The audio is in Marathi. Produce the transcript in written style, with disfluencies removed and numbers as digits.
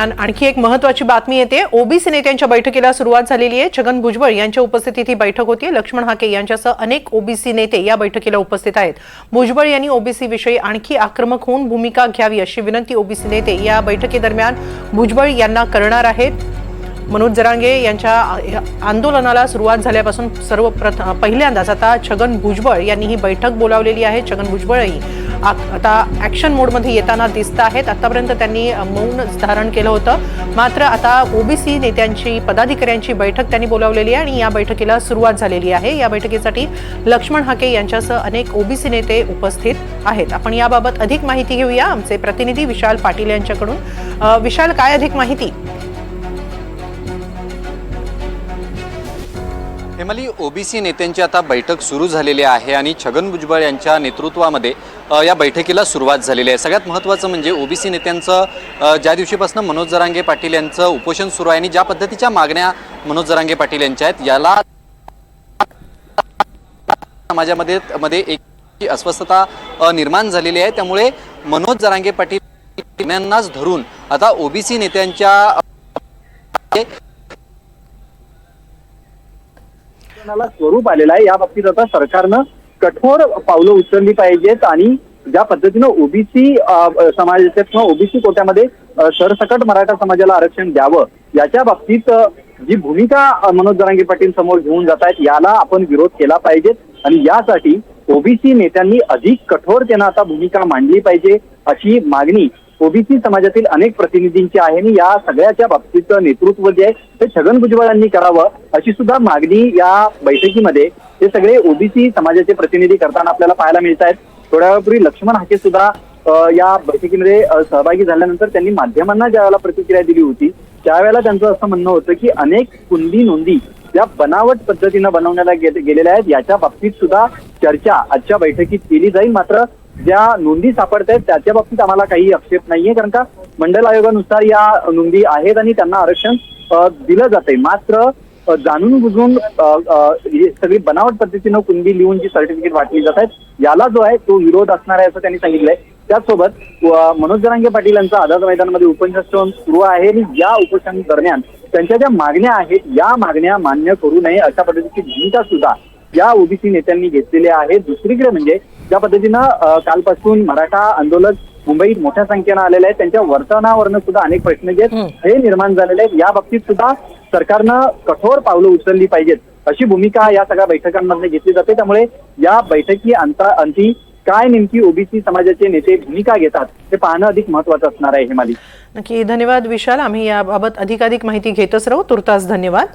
आणखी एक महत्त्वाची बातमी येते। ओबीसी नेत्यांच्या बैठकीला सुरुवात झालेली आहे। छगन भुजबळ यांच्या उपस्थितीत ही बैठक होती। लक्ष्मण हाके यांच्यासह अनेक ओबीसी नेते या बैठकीला उपस्थित आहेत। भुजबळ यांनी ओबीसी विषयी आणखी आक्रमक होऊन भूमिका घ्यावी अशी विनंती ओबीसी नेते या बैठकीदरम्यान भुजबळ यांना करणार आहेत। मनोज जरांगे यांच्या आंदोलनाला सुरुवात झाल्यापासून पहिल्यांदाच आता छगन भुजबळ यांनी ही बैठक बोलावलेली आहे। छगन भुजबळही आता ॲक्शन मोडमध्ये येताना दिसत आहेत। आतापर्यंत त्यांनी मौन धारण केलं होतं, मात्र आता ओबीसी नेत्यांची पदाधिकाऱ्यांची बैठक त्यांनी बोलावलेली आहे आणि या बैठकीला सुरुवात झालेली आहे। या बैठकीसाठी लक्ष्मण हाके यांच्यासह अनेक ओबीसी नेते उपस्थित आहेत। आपण याबाबत अधिक माहिती घेऊया आमचे प्रतिनिधी विशाल पाटील यांच्याकडून। विशाल, काय अधिक माहिती? हेमाली, ओबीसी नेत्यांची आता बैठक सुरू झालेली आहे आणि छगन भुजबळ यांच्या नेतृत्वामध्ये या बैठकीला सुरुवात झालेली आहे। सगळ्यात महत्त्वाचं म्हणजे ओबीसी नेत्यांचं ज्या दिवशीपासून मनोज जरांगे पाटील यांचं उपोषण सुरू आहे आणि ज्या पद्धतीच्या मागण्या मनोज जरांगे पाटील यांच्या आहेत, याला समाजामध्ये एक अस्वस्थता निर्माण झालेली आहे। त्यामुळे मनोज जरांगे पाटील यांनाच धरून आता ओबीसी नेत्यांच्या स्वरूप आलेला आहे। या बाबतीत आता सरकारनं कठोर पावलं उचलली पाहिजेत आणि ज्या पद्धतीनं ओबीसी समाजाच्या किंवा ओबीसी कोट्यामध्ये सरसकट मराठा समाजाला आरक्षण द्यावं, याच्या बाबतीत जी भूमिका मनोज जरांगे पाटील समोर घेऊन जात आहेत, याला आपण विरोध केला पाहिजे आणि यासाठी ओबीसी नेत्यांनी अधिक कठोरतेनं आता भूमिका मांडली पाहिजे अशी मागणी ओबीसी समाजातील अनेक प्रतिनिधींची आहे आणि या सगळ्याच्या बाबतीत नेतृत्व जे आहे ते छगन भुजबळ यांनी करावं अशी सुद्धा मागणी या बैठकीमध्ये हे सगळे ओबीसी समाजाचे प्रतिनिधी करताना आपल्याला पाहायला मिळत आहेत। थोड्या वेळापूर्वी लक्ष्मण हाके सुद्धा या बैठकीमध्ये सहभागी झाल्यानंतर त्यांनी माध्यमांना ज्यावेळेला प्रतिक्रिया दिली होती, त्यावेळेला त्यांचं असं म्हणणं होतं की अनेक कुंडी नोंदी या बनावट पद्धतीनं बनवण्याला गेलेल्या आहेत, याच्या बाबतीत सुद्धा चर्चा आजच्या बैठकीत केली जाईल। मात्र ज्या नोंदी सापडत आहेत त्याच्या बाबतीत आम्हाला काही आक्षेप नाहीये, कारण का मंडल आयोगानुसार या नोंदी आहेत आणि त्यांना आरक्षण दिलं जाते। मात्र जाणून बुजून सगळी बनावट पद्धतीनं कुंडी लिहून जी सर्टिफिकेट वाटली जात आहेत, याला जो आहे तो विरोध असणार आहे असं त्यांनी सांगितलंय। त्याचसोबत मनोज जरांगे पाटील यांचा आझाद मैदानामध्ये उपोषण सुरू आहे आणि या उपोषण दरम्यान त्यांच्या ज्या मागण्या आहेत या मागण्या मान्य करू नये अशा पद्धतीची भूमिका सुद्धा या ओबीसी नेत्यांनी घेतलेल्या आहेत। दुसरीकडे म्हणजे ज्या पद्धतीनं कालपासून मराठा आंदोलक मुंबईत मोठ्या संख्येनं आलेले आहेत, त्यांच्या वर्तनावरनं सुद्धा अनेक प्रश्न जे हे निर्माण झालेले आहेत, या बाबतीत सुद्धा सरकारनं कठोर पावलं उचलली पाहिजेत अशी भूमिका या सगळ्या बैठकांमध्ये घेतली जाते। त्यामुळे या बैठकी अंती काय नेमकी ओबीसी समाजाचे नेते भूमिका घेतात हे पाहणं अधिक महत्त्वाचं असणार आहे। हेमाली, नक्की धन्यवाद विशाल। आम्ही याबाबत अधिकाधिक माहिती घेतच राहू। तुर्तास धन्यवाद।